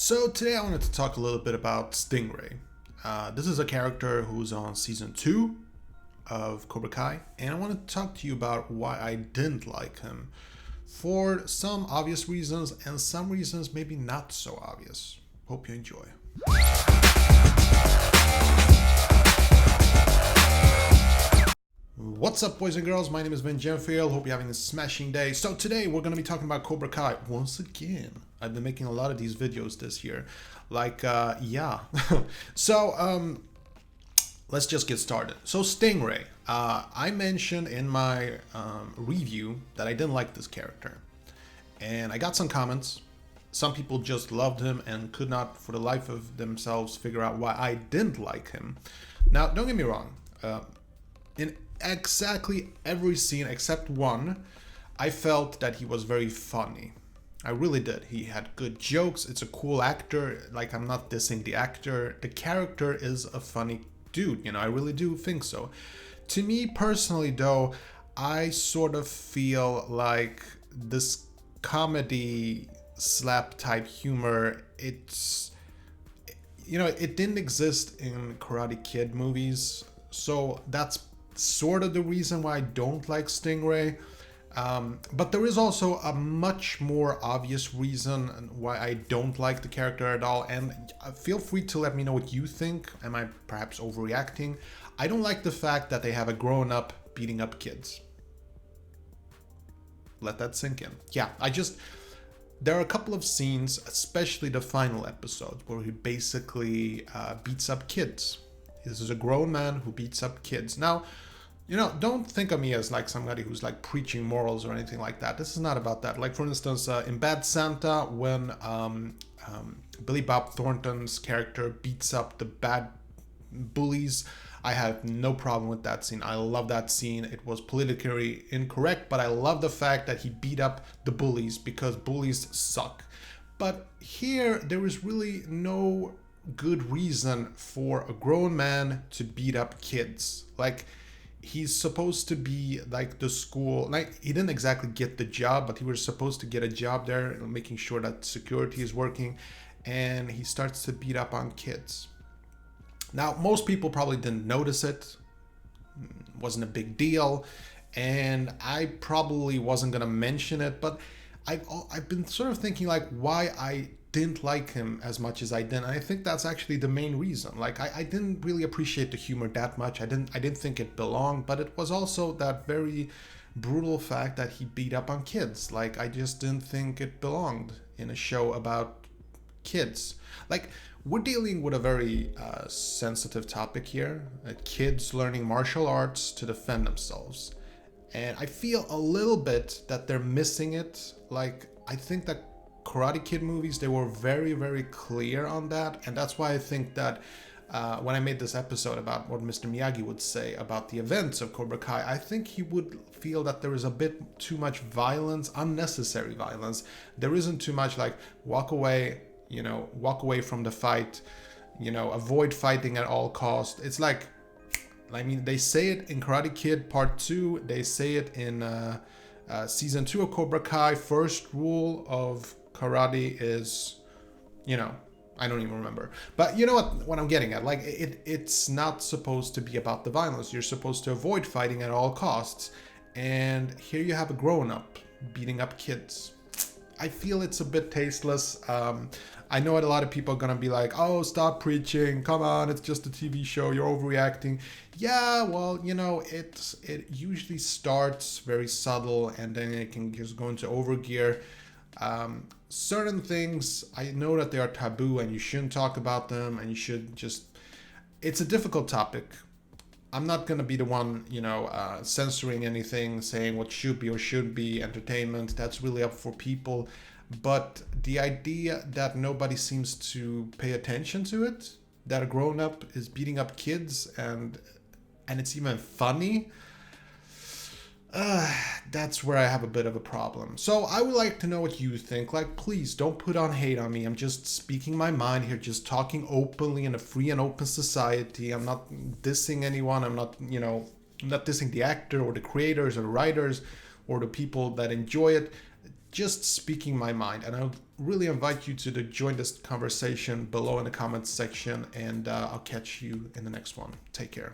So today I wanted to talk a little bit about Stingray. This is a character who's on season 2 of Cobra Kai, and I wanted to talk to you about why I didn't like him for some obvious reasons and some reasons maybe not so obvious. Hope you enjoy. What's up, boys and girls? My name is Vin Ginfield. Hope you're having a smashing day. So today we're going to be talking about Cobra Kai once again. I've been making a lot of these videos this year. So, let's just get started. So Stingray. I mentioned in my review that I didn't like this character. And I got some comments. Some people just loved him and could not for the life of themselves figure out why I didn't like him. Now, don't get me wrong. In exactly every scene except one, I felt that he was very funny. I really did. He had good jokes. It's a cool actor. Like, I'm not dissing the actor. The character is a funny dude, I really do think so. To me personally, though, I sort of feel like this comedy slap type humor, it didn't exist in Karate Kid movies. So that's sort of the reason why I don't like Stingray. But there is also a much more obvious reason why I don't like the character at all. And feel free to let me know what you think. Am I perhaps overreacting? I don't like the fact that they have a grown-up beating up kids. Let that sink in. Yeah, there are a couple of scenes, especially the final episode, where he basically beats up kids. This is a grown man who beats up kids. Now, don't think of me as like somebody who's like preaching morals or anything like that. This is not about that. Like, for instance, in Bad Santa, when Billy Bob Thornton's character beats up the bad bullies, I have no problem with that scene. I love that scene. It was politically incorrect, but I love the fact that he beat up the bullies because bullies suck. But here, there is really no good reason for a grown man to beat up kids. Like, he's supposed to be like the school, like, he didn't exactly get the job, but he was supposed to get a job there, making sure that security is working, and he starts to beat up on kids. Now, most people probably didn't notice it, wasn't a big deal, and I probably wasn't gonna mention it, but I've been sort of thinking like why I didn't like him as much as I did, and I think that's actually the main reason. Like, I didn't really appreciate the humor that much. I didn't think it belonged, but it was also that very brutal fact that he beat up on kids. Like, I just didn't think it belonged in a show about kids. Like, we're dealing with a very sensitive topic here, kids learning martial arts to defend themselves. And I feel a little bit that they're missing it. Like, I think that Karate Kid movies, they were very, very clear on that. And that's why I think that when I made this episode about what Mr. Miyagi would say about the events of Cobra Kai, I think he would feel that there is a bit too much violence, unnecessary violence. There isn't too much like walk away from the fight, avoid fighting at all costs. It's like, I mean, they say it in Karate Kid Part 2, they say it in Season 2 of Cobra Kai. First rule of karate is, I don't even remember. But you know what I'm getting at? Like, it's not supposed to be about the violence. You're supposed to avoid fighting at all costs. And here you have a grown-up beating up kids. I feel it's a bit tasteless. I know that a lot of people are gonna be like, oh, stop preaching, come on, it's just a TV show, you're overreacting. Yeah, well, it usually starts very subtle and then it can just go into overgear. Certain things, I know that they are taboo and you shouldn't talk about them, and you should just, it's a difficult topic. I'm not going to be the one, censoring anything, saying what should be or shouldn't be entertainment. That's really up for people. But the idea that nobody seems to pay attention to it, that a grown-up is beating up kids and it's even funny, that's where I have a bit of a problem. So I would like to know what you think. Like, please don't put on hate on me. I'm just speaking my mind here, just talking openly in a free and open society. I'm not dissing anyone. I'm not dissing the actor or the creators or the writers or the people that enjoy it. just speaking my mind. And I really invite you to join this conversation below in the comments section, and I'll catch you in the next one. Take care.